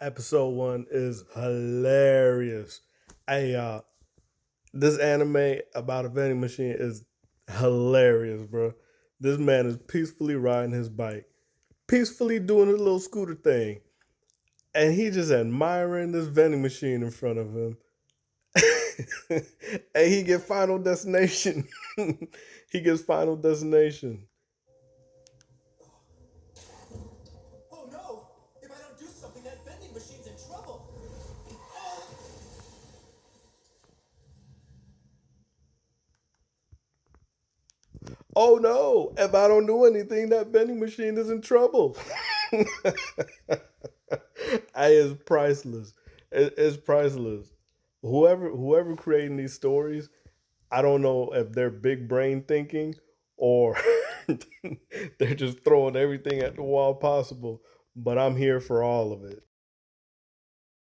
Episode one is hilarious. Hey, this anime about a vending machine is hilarious, bro. This man is peacefully riding his bike, peacefully doing his little scooter thing, and he just admiring this vending machine in front of him. And he get final destination. He gets final destination. Oh no! If I don't do something, that vending machine's in trouble! Oh no! If I don't do anything, that vending machine is in trouble. Hey, it's priceless. It's priceless. Whoever creating these stories, I don't know if they're big brain thinking or they're just throwing everything at the wall possible. But I'm here for all of it.